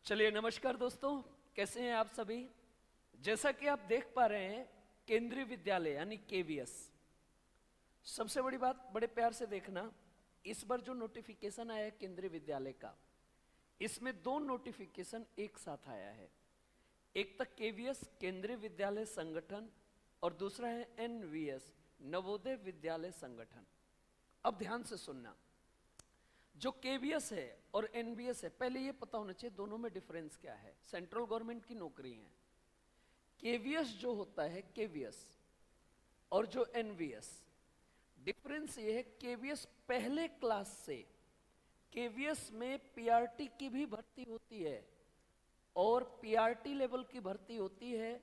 चलिए नमस्कार दोस्तों, कैसे हैं आप सभी। जैसा कि आप देख पा रहे हैं, केंद्रीय विद्यालय यानी केवीएस। सबसे बड़ी बात, बड़े प्यार से देखना, इस बार जो नोटिफिकेशन आया है केंद्रीय विद्यालय का, इसमें दो नोटिफिकेशन एक साथ आया है। एक तक केवीएस केंद्रीय विद्यालय संगठन और दूसरा है एनवीएस नवोदय विद्यालय संगठन। अब ध्यान से सुनना, जो केवीएस है और एनवीएस है, पहले ये पता होना चाहिए दोनों में डिफरेंस क्या है। सेंट्रल गवर्नमेंट की नौकरी है। केवीएस जो होता है, केवीएस और जो एनवीएस, डिफरेंस ये है, केवीएस पहले क्लास से, केवीएस में पीआरटी की भी भर्ती होती है और पीआरटी लेवल की भर्ती होती है,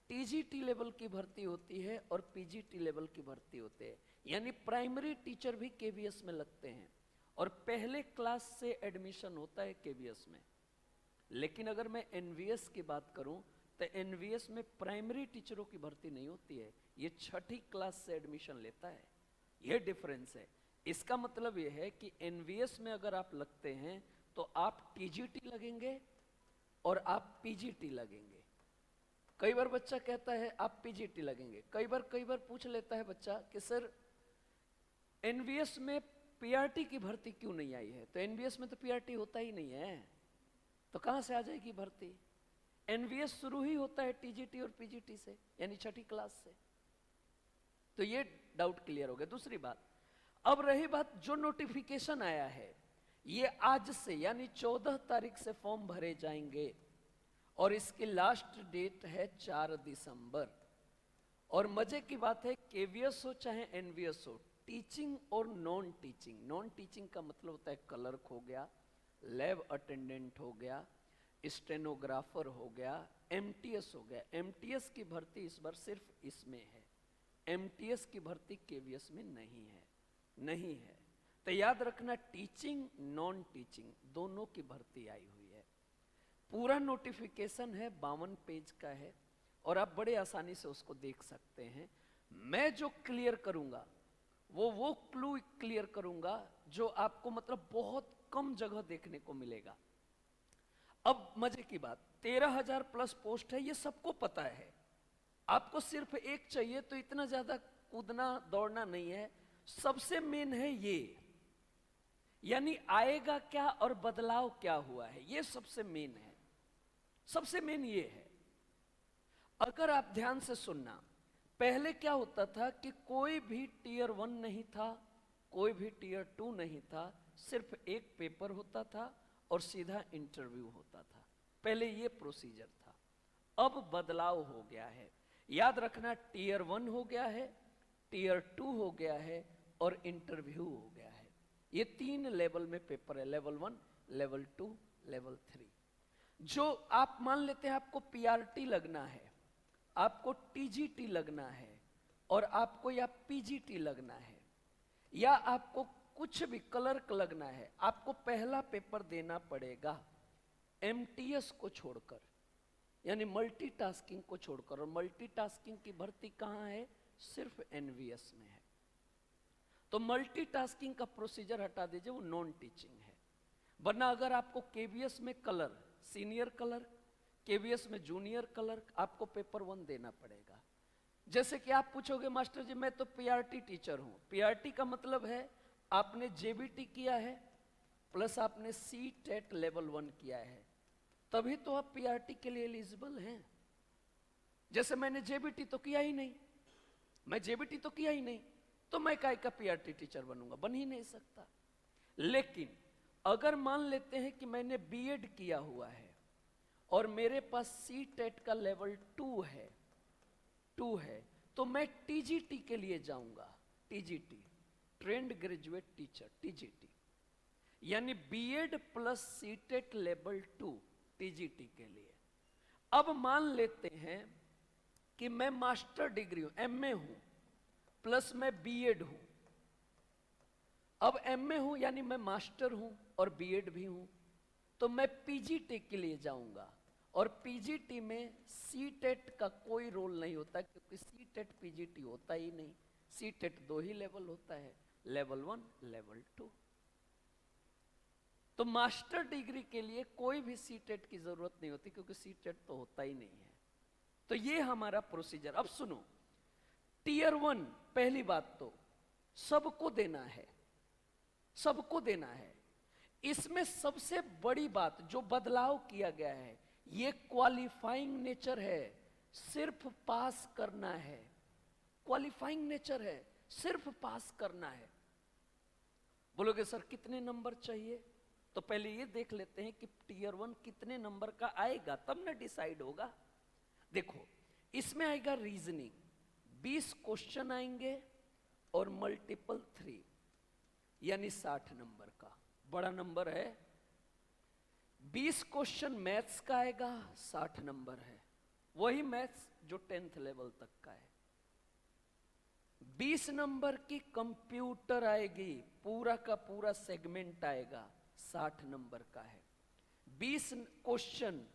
टीजीटी लेवल की भर्ती होती है और पीजीटी लेवल की भर्ती होती है। यानी प्राइमरी टीचर भी केवीएस में लगते हैं और पहले क्लास से एडमिशन होता है केवीएस में। लेकिन अगर मैं एनवीएस की बात करूं तो एनवीएस में प्राइमरी टीचरों की भर्ती नहीं होती है, ये छठी क्लास से एडमिशन लेता है। ये डिफरेंस है। इसका मतलब ये है कि एनवीएस में अगर आप लगते हैं तो आप टीजीटी लगेंगे और आप पीजीटी लगेंगे। कई बार बच्चा कहता है आप पीजीटी लगेंगे, कई बार पूछ लेता है बच्चा कि सर एनवीएस में पीआरटी की भर्ती क्यों नहीं आई है। तो एनवीएस में तो पीआरटी होता ही नहीं है, तो कहां से आ जाएगी भर्ती। एनवीएस शुरू ही होता है टीजीटी और पीजीटी से, यानी छठी क्लास से। तो ये डाउट क्लियर हो गया। दूसरी बात, अब रही बात जो नोटिफिकेशन आया है, ये आज से यानी 14 तारीख से फॉर्म भरे जाएंगे और इसकी लास्ट डेट है 4 दिसंबर। और मजे की बात है, केवीएस हो चाहे एनवीएस हो, टीचिंग और नॉन टीचिंग, नॉन टीचिंग का मतलब होता है क्लर्क हो गया, लैब अटेंडेंट हो गया, स्टेनोग्राफर हो गया, एमटीएस हो गया। एमटीएस की भर्ती इस बार सिर्फ इसमें है, एमटीएस की भर्ती केवीएस में नहीं है। तो याद रखना, टीचिंग नॉन टीचिंग दोनों की भर्ती आई हुई है। पूरा नोटिफिकेशन है, 52 पेज का है और आप बड़े आसानी से उसको देख सकते हैं। मैं जो क्लियर करूंगा वो क्लू क्लियर करूंगा जो आपको मतलब बहुत कम जगह देखने को मिलेगा। अब मजे की बात, 13,000 प्लस पोस्ट है, ये सबको पता है। आपको सिर्फ एक चाहिए, तो इतना ज्यादा कूदना दौड़ना नहीं है। सबसे मेन है ये, यानी आएगा क्या और बदलाव क्या हुआ है, ये सबसे मेन है। सबसे मेन ये है, अगर आप ध्यान से सुनना, पहले क्या होता था कि कोई भी टीयर 1 नहीं था, कोई भी टीयर 2 नहीं था, सिर्फ एक पेपर होता था और सीधा इंटरव्यू होता था। पहले ये प्रोसीजर था। अब बदलाव हो गया है। याद रखना, टीयर 1 हो गया है, टीयर 2 हो गया है और इंटरव्यू हो गया है। ये 3 लेवल में पेपर है, लेवल 1, लेवल 2, लेवल 3। जो आप मान लेते हैं आपको पीआरटी लगना है, आपको टीजीटी लगना है और आपको या पीजीटी लगना है या आपको कुछ भी क्लर्क लगना है, आपको पहला पेपर देना पड़ेगा एमटीएस को छोड़कर, यानी मल्टीटास्किंग को छोड़कर। और मल्टीटास्किंग की भर्ती कहां है, सिर्फ एनवीएस में है। तो मल्टीटास्किंग का प्रोसीजर हटा दीजिए, वो नॉन टीचिंग है। वरना अगर आपको केवीएस में कलर, सीनियर क्लर्क, केवीएस में जूनियर क्लर्क, आपको पेपर 1 देना पड़ेगा। जैसे कि आप पूछोगे मास्टर जी मैं तो पीआरटी टीचर हूं। पीआरटी का मतलब है आपने जेबीटी किया है प्लस आपने सी टेट लेवल 1 किया है, तभी तो आप पीआरटी के लिए एलिजिबल हैं। जैसे मैंने जेबीटी तो किया ही नहीं, मैं जेबीटी तो किया ही नहीं, तो मैं काय का पीआरटी टीचर बनूंगा, बन ही नहीं सकता। लेकिन अगर मान लेते हैं कि मैंने बीएड किया हुआ है और मेरे पास सी टेट का लेवल 2 है, तो मैं टीजीटी के लिए जाऊंगा। TGT, trained graduate teacher, TGT, यानी BEd plus C TET level 2 TGT के लिए। अब मान लेते हैं कि मैं मास्टर डिग्री हूं, एमए हूं, प्लस मैं बीएड हूं। अब एमए हूं यानी मैं मास्टर हूं और बीएड भी हूं, तो मैं पीजीटी के लिए जाऊंगा। और पीजीटी में सीटेट का कोई रोल नहीं होता, क्योंकि सीटेट पीजीटी होता ही नहीं। सीटेट 2 ही लेवल होता है, लेवल 1, लेवल 2। तो मास्टर डिग्री के लिए कोई भी सीटेट की जरूरत नहीं होती, क्योंकि सीटेट तो होता ही नहीं है। तो ये हमारा प्रोसीजर। अब सुनो, टीयर 1 पहली बात तो सबको देना है, सबको देना है। इसमें सबसे बड़ी बात जो बदलाव किया गया है, ये क्वालिफाइंग नेचर है, सिर्फ पास करना है। क्वालिफाइंग नेचर है, सिर्फ पास करना है। बोलोगे सर कितने नंबर चाहिए? तो पहले ये देख लेते हैं कि टीयर 1 कितने नंबर का आएगा, तब ना डिसाइड होगा। देखो, इसमें आएगा रीजनिंग, 20 क्वेश्चन आएंगे और मल्टीपल 3, यानी 60 नंबर का बड़ा नंबर है। 20 क्वेश्चन मैथ्स का आएगा, 60 नंबर है, वही मैथ्स जो 10th लेवल तक का है। 20 नंबर की कंप्यूटर आएगी, पूरा का पूरा सेगमेंट आएगा, 60 नंबर का है। 20 क्वेश्चन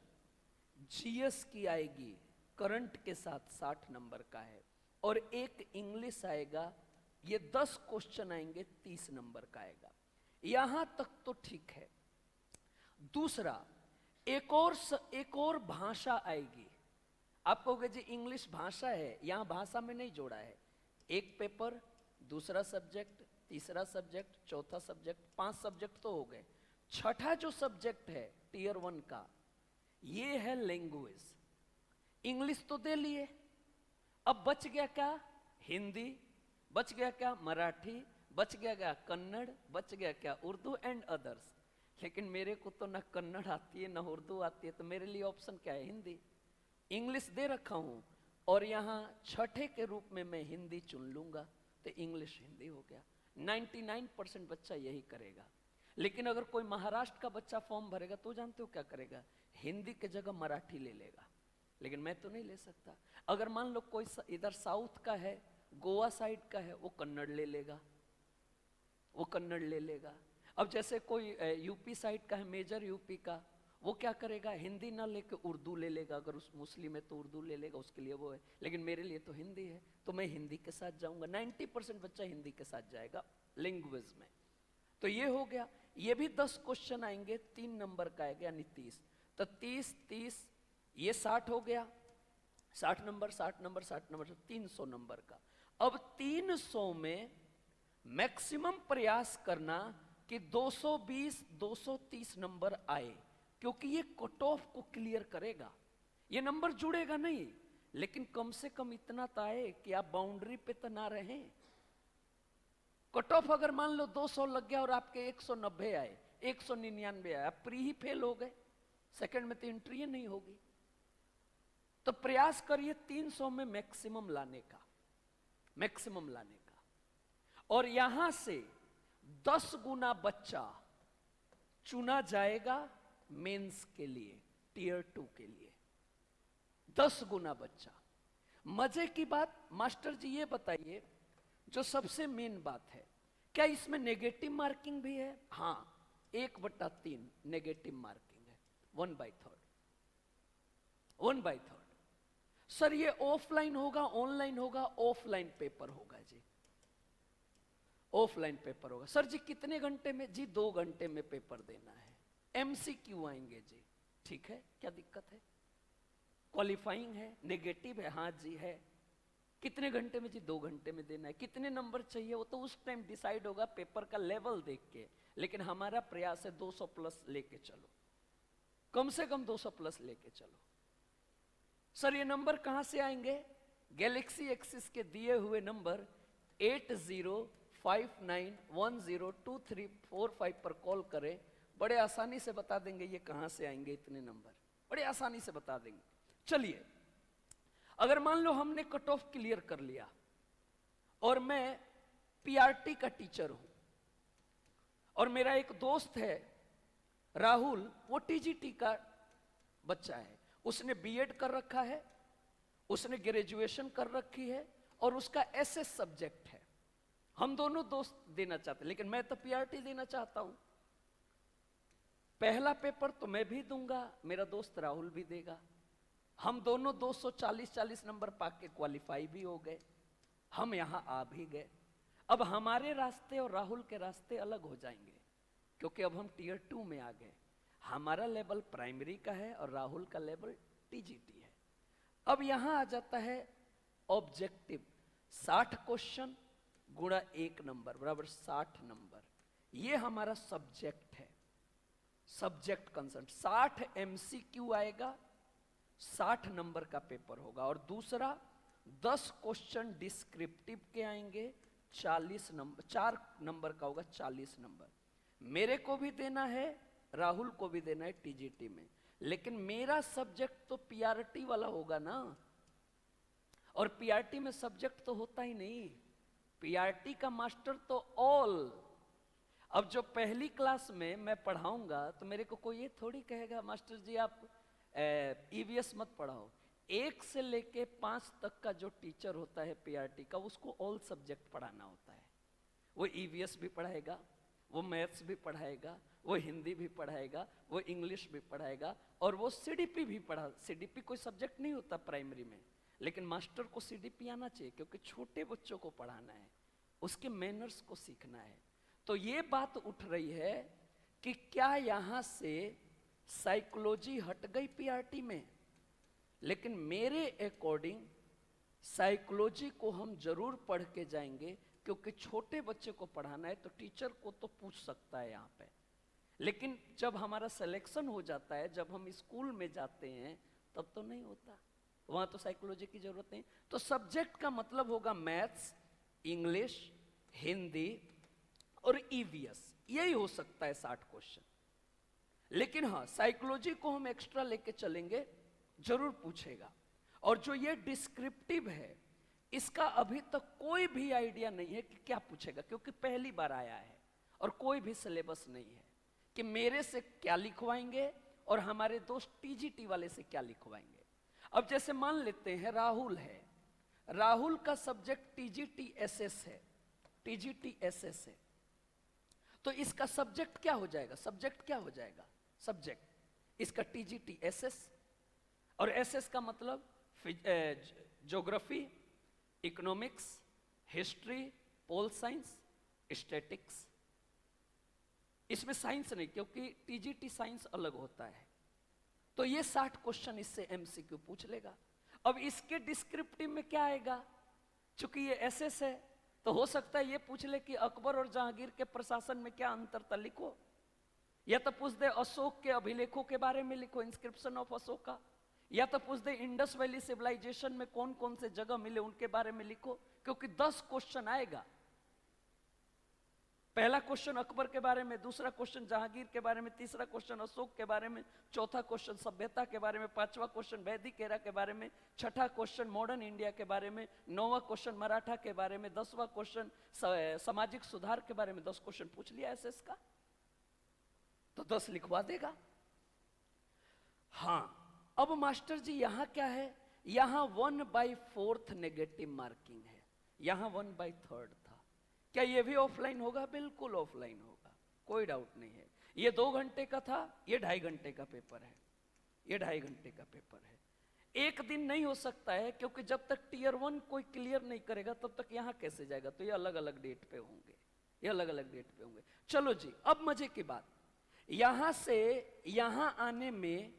जीएस की आएगी, करंट के साथ 60 नंबर का है। और एक इंग्लिश आएगा, ये 10 क्वेश्चन आएंगे, 30 नंबर का आएगा। यहां तक तो ठीक है। दूसरा, एक और भाषा आएगी। आप कहोगे जी इंग्लिश भाषा है, यहां भाषा में नहीं जोड़ा है। एक पेपर, दूसरा सब्जेक्ट, तीसरा सब्जेक्ट, चौथा सब्जेक्ट, 5 सब्जेक्ट तो हो गए। छठा जो सब्जेक्ट है टीयर 1 का, ये है लैंग्वेज। इंग्लिश तो दे लिए, अब बच गया क्या? हिंदी, बच गया क्या? मराठी, बच गया क्या? कन्नड़, बच गया क्या? Urdu and others. लेकिन मेरे को तो ना कन्नड़ आती है ना उर्दू आती है, तो मेरे लिए ऑप्शन क्या है? हिंदी। इंग्लिश दे रखा हूं और यहां छठे के रूप में मैं हिंदी चुन लूंगा, तो इंग्लिश हिंदी हो गया। 99% बच्चा यही करेगा। लेकिन अगर कोई महाराष्ट्र का बच्चा फॉर्म भरेगा तो जानते हो क्या करेगा? हिंदी के जगह मराठी ले लेगा। लेकिन मैं तो नहीं ले सकता। अगर मान लो कोई इधर साउथ का है, गोवा साइड का है, वो कन्नड़ ले लेगा, वो कन्नड़ ले लेगा। अब जैसे कोई यूपी साइड का है, मेजर यूपी का, वो क्या करेगा? हिंदी ना लेके उर्दू ले लेगा। अगर उस मुस्लिम है तो उर्दू ले लेगा, उसके लिए वो है। लेकिन मेरे लिए तो हिंदी है, तो मैं हिंदी के साथ जाऊंगा। 90% बच्चा हिंदी के साथ जाएगा लैंग्वेज में। तो ये हो गया। ये भी 10 क्वेश्चन आएंगे, 3 नंबर का आएगा, यानी 30। तो 30 ये 60 हो गया, 60 नंबर 60 नंबर 60 नंबर, 300 नंबर का। अब 300 में मैक्सिमम प्रयास करना कि 220 230 नंबर आए, क्योंकि ये कट ऑफ को क्लियर करेगा। ये नंबर जुड़ेगा नहीं, लेकिन कम से कम इतना तो आए कि आप बाउंड्री पे तो ना रहें। कट ऑफ अगर मान लो 200 लग गया और आपके 190 आए, 199 आए, आप प्री ही फेल हो गए, सेकंड में तो एंट्री ही नहीं होगी। तो प्रयास करिए 300 में मैक्सिमम लाने का, मैक्सिमम लाने का। और यहां से 10 गुना बच्चा चुना जाएगा मेंस के लिए, टीयर 2 के लिए। 10 गुना बच्चा। मजे की बात, मास्टर जी ये बताइए, जो सबसे मेन बात है, क्या इसमें नेगेटिव मार्किंग भी है? हाँ, 1/3 नेगेटिव मार्किंग है, 1/3, 1/3। सर ये ऑफलाइन होगा ऑनलाइन होगा? ऑफलाइन पेपर होगा जी, ऑफलाइन पेपर होगा। सर जी कितने घंटे में? जी 2 घंटे में पेपर देना है। MCQ आएंगे जी, ठीक है, क्या दिक्कत है? क्वालिफाइंग है, नेगेटिव है, हाँ जी है। कितने घंटे में? जी 2 घंटे में देना है। कितने नंबर चाहिए? वो तो उस टाइम डिसाइड होगा पेपर का लेवल देख के। लेकिन हमारा प्रयास है 200 प्लस लेके चलो, कम से कम 200 प्लस लेके चलो। सर ये नंबर कहां से आएंगे? गैलेक्सी एक्सिस के दिए हुए नंबर 8059102345 पर कॉल करें, बड़े आसानी से बता देंगे ये कहां से आएंगे। इतने नंबर बड़े आसानी से बता देंगे। चलिए, अगर मान लो हमने कट ऑफ क्लियर कर लिया और मैं पीआरटी का टीचर हूं और मेरा एक दोस्त है राहुल, वो टीजीटी का बच्चा है, उसने बीएड कर रखा है, उसने ग्रेजुएशन कर रखी है और उसका एसएस सब्जेक्ट है। हम दोनों दोस्त देना चाहते हैं, लेकिन मैं तो पीआरटी देना चाहता हूं। पहला पेपर तो मैं भी दूंगा, मेरा दोस्त राहुल भी देगा। हम दोनों 240 नंबर पाके क्वालिफाई भी हो गए, हम यहां आ भी गए। अब हमारे रास्ते और राहुल के रास्ते अलग हो जाएंगे, क्योंकि अब हम टीयर 2 में आ गए। हमारा लेवल प्राइमरी का है और राहुल का लेवल टीजीटी है। अब यहां आ जाता है ऑब्जेक्टिव। 60 क्वेश्चन गुणा 1 नंबर बराबर 60 नंबर। ये हमारा सब्जेक्ट है, सब्जेक्ट कंसेंट। 60 एमसीक्यू आएगा, 60 नंबर का पेपर होगा। और दूसरा 10 क्वेश्चन डिस्क्रिप्टिव के आएंगे, 40 नंबर, 4 नंबर का होगा, 40 नंबर। मेरे को भी देना है, राहुल को भी देना है टीजीटी में। लेकिन मेरा सब्जेक्ट तो पीआरटी वाला होगा ना, और पीआरटी में सब्जेक्ट तो होता ही नहीं। पीआरटी का मास्टर तो ऑल। अब जो पहली क्लास में मैं पढ़ाऊंगा तो मेरे को कोई ये थोड़ी कहेगा मास्टर जी आप ईवीएस मत पढ़ाओ। 1 से लेके 5 तक का जो टीचर होता है पीआरटी का, उसको ऑल सब्जेक्ट पढ़ाना होता है। वो ईवीएस भी पढ़ाएगा, वो मैथ्स भी पढ़ाएगा, वो हिंदी भी पढ़ाएगा, वो इंग्लिश भी पढ़ाएगा, और वो सीडीपी भी पढ़ा। सीडीपी कोई सब्जेक्ट नहीं होता प्राइमरी में, लेकिन मास्टर को सीडीपी आना चाहिए क्योंकि छोटे बच्चों को पढ़ाना है, उसके मैनर्स को सीखना है। तो ये बात उठ रही है कि क्या यहां से साइकोलॉजी हट गई पीआरटी में? लेकिन मेरे अकॉर्डिंग साइकोलॉजी को हम जरूर पढ़ के जाएंगे, क्योंकि छोटे बच्चे को पढ़ाना है तो टीचर को तो पूछ सकता है यहाँ पे। लेकिन जब हमारा सिलेक्शन हो जाता है, जब हम स्कूल में जाते हैं, तब तो नहीं होता, वहां तो साइकोलॉजी की जरूरत नहीं। तो सब्जेक्ट का मतलब होगा मैथ्स, इंग्लिश, हिंदी और ईवीएस। यही हो सकता है 60 क्वेश्चन। लेकिन हाँ, साइकोलॉजी को हम एक्स्ट्रा लेके चलेंगे, जरूर पूछेगा। और जो ये डिस्क्रिप्टिव है, इसका अभी तक कोई भी आइडिया नहीं है कि क्या पूछेगा, क्योंकि पहली बार आया है और कोई भी सिलेबस नहीं है कि मेरे से क्या लिखवाएंगे और हमारे दोस्त टीजीटी वाले से क्या लिखवाएंगे। अब जैसे मान लेते हैं राहुल है, राहुल का सब्जेक्ट टीजीटी एसएस है, टीजीटी एसएस है, तो इसका सब्जेक्ट क्या हो जाएगा? सब्जेक्ट क्या हो जाएगा? सब्जेक्ट इसका टीजीटी एसएस, और एसएस का मतलब geography, economics, history, pol science, statics. इसमें साइंस नहीं, क्योंकि टीजीटी साइंस अलग होता है। तो ये 60 क्वेश्चन इससे एमसीक्यू पूछ लेगा। अब इसके डिस्क्रिप्टिव में क्या आएगा? चूंकि ये एसएस है, तो हो सकता है ये पूछ ले कि अकबर और जहांगीर के प्रशासन में क्या अंतर था, लिखो। या तो पूछ दे अशोक के अभिलेखों के बारे में लिखो, इंस्क्रिप्शन ऑफ अशोका। या तो पूछ दे इंडस वैली सिविलाइजेशन में कौन कौन से जगह मिले, उनके बारे में लिखो। क्योंकि 10 क्वेश्चन आएगा। पहला क्वेश्चन अकबर के बारे में, दूसरा क्वेश्चन जहांगीर के बारे में, तीसरा क्वेश्चन अशोक के बारे में, चौथा क्वेश्चन सभ्यता के बारे में, पांचवा क्वेश्चन वैदिक एरा के बारे में, छठा क्वेश्चन मॉडर्न इंडिया के बारे में, 9वां क्वेश्चन मराठा के बारे में, 10वां क्वेश्चन सामाजिक सुधार के बारे में। 10 क्वेश्चन पूछ लिया एसएस का, तो 10 लिखवा देगा। हाँ, अब मास्टर जी यहां क्या है? यहां 1/4 नेगेटिव मार्किंग है, यहां 1/3 था। क्या ये भी ऑफलाइन होगा? बिल्कुल ऑफलाइन होगा, कोई डाउट नहीं है। ये 2 घंटे का था, ये 2.5 घंटे का पेपर है, ये 2.5 घंटे का पेपर है। एक दिन नहीं हो सकता है, क्योंकि जब तक टीयर 1 कोई क्लियर नहीं करेगा तब तक यहां कैसे जाएगा? तो ये अलग अलग डेट पे होंगे, ये अलग अलग डेट पे होंगे। चलो जी, अब मजे की बात, यहां से यहां आने में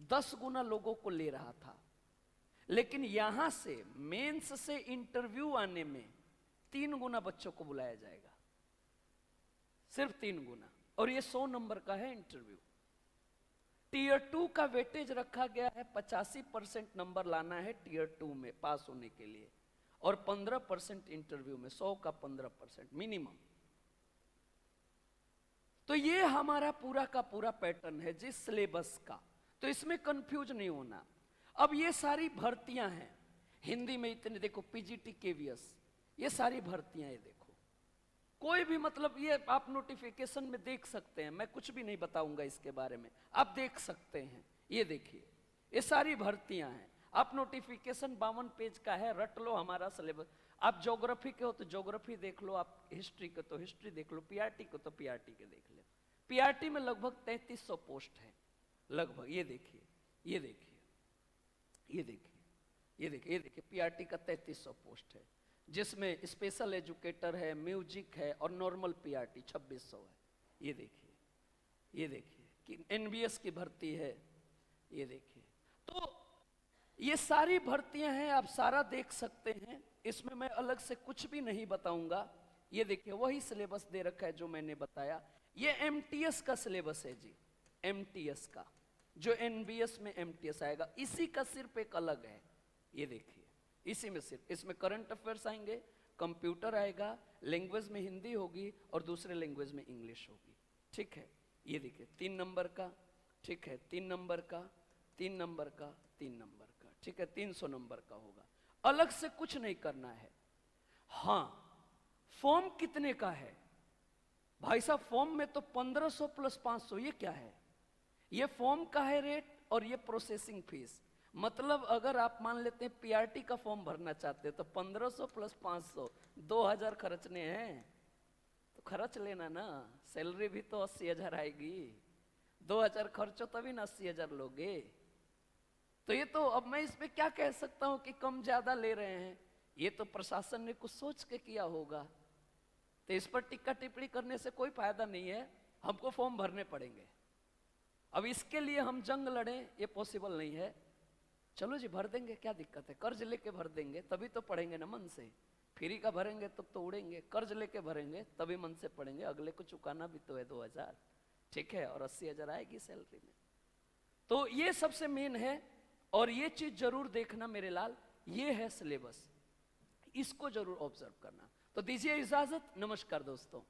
10 गुना लोगों को ले रहा था, लेकिन यहां से मेंस से इंटरव्यू आने में 3 गुना बच्चों को बुलाया जाएगा, सिर्फ 3 गुना। और ये 100 नंबर का है इंटरव्यू। टीयर 2 का वेटेज रखा गया है, 85% नंबर लाना है टीयर 2 में पास होने के लिए, और 15% इंटरव्यू में, 100 का 15% मिनिमम। तो ये हमारा पूरा का पूरा पैटर्न है जिस सिलेबस का, तो इसमें कंफ्यूज नहीं होना। अब ये सारी भर्तियां हैं, हिंदी में इतने देखो, पीजीटी केवीएस, ये सारी भर्तियां, ये देखो, कोई भी मतलब ये आप नोटिफिकेशन में देख सकते हैं, मैं कुछ भी नहीं बताऊंगा इसके बारे में, आप देख सकते हैं। ये देखिए, ये सारी भर्तियां हैं। आप नोटिफिकेशन 52 पेज का है, रट लो हमारा सिलेबस। आप ज्योग्राफी के हो तो ज्योग्राफी देख लो, आप हिस्ट्री के तो हिस्ट्री देख लो, पीआरटी को तो पीआरटी के देख लो। पीआरटी में लगभग 3300 पोस्ट है, लगभग। ये देखिए, ये देखिए, ये देखिए, ये देखिए, ये देखिए, पीआरटी का 3300 पोस्ट है, जिसमें स्पेशल एजुकेटर है, म्यूजिक है, और नॉर्मल पीआरटी 2600 है। ये देखिए, ये देखिए कि एनबीएस की भर्ती है, ये देखिए। तो ये सारी भर्तियां हैं, आप सारा देख सकते हैं, इसमें मैं अलग से कुछ भी नहीं बताऊंगा। ये देखिए वही सिलेबस दे रखा है जो मैंने बताया। ये एमटीएस का सिलेबस है जी, एमटीएस का, जो एनबीएस में एमटीएस आएगा, इसी का सिर्फ एक अलग है। ये देखिए इसी में सिर्फ, इसमें करंट अफेयर्स आएंगे, कंप्यूटर आएगा, लैंग्वेज में हिंदी होगी और दूसरे लैंग्वेज में इंग्लिश होगी, ठीक है। ये देखिए 3 नंबर का, ठीक है, 3 नंबर का, 3 नंबर का, 3 नंबर का, ठीक है, 300 नंबर का होगा। अलग से कुछ नहीं करना है। हाँ, फॉर्म कितने का है भाई साहब? फॉर्म में तो 1500 प्लस 500, ये क्या है? ये फॉर्म का है रेट और ये प्रोसेसिंग फीस। मतलब अगर आप मान लेते हैं पीआरटी का फॉर्म भरना चाहते हैं तो 1500 प्लस 500, 2000 खर्चने हैं, तो खर्च लेना ना। सैलरी भी तो 80,000 आएगी, 2000 खर्चो तभी ना 80,000 लोगे। तो ये तो अब मैं इस पे क्या कह सकता हूं कि कम ज्यादा ले रहे हैं, ये तो प्रशासन ने कुछ सोच के किया होगा। तो इस पर टिक्का टिप्पणी करने से कोई फायदा नहीं है, हमको फॉर्म भरने पड़ेंगे। अब इसके लिए हम जंग लड़ें, ये पॉसिबल नहीं है। चलो जी भर देंगे, क्या दिक्कत है? कर्ज लेके भर देंगे तभी तो पढ़ेंगे ना मन से। फ्री का भरेंगे तब तो उड़ेंगे, कर्ज लेके भरेंगे तभी मन से पढ़ेंगे। अगले को चुकाना भी तो है 2000, ठीक है, और 80,000 आएगी सैलरी में। तो ये सबसे मेन है, और ये चीज जरूर देखना मेरे लाल, ये है सिलेबस, इसको जरूर ऑब्जर्व करना। तो दीजिए इजाजत, नमस्कार दोस्तों।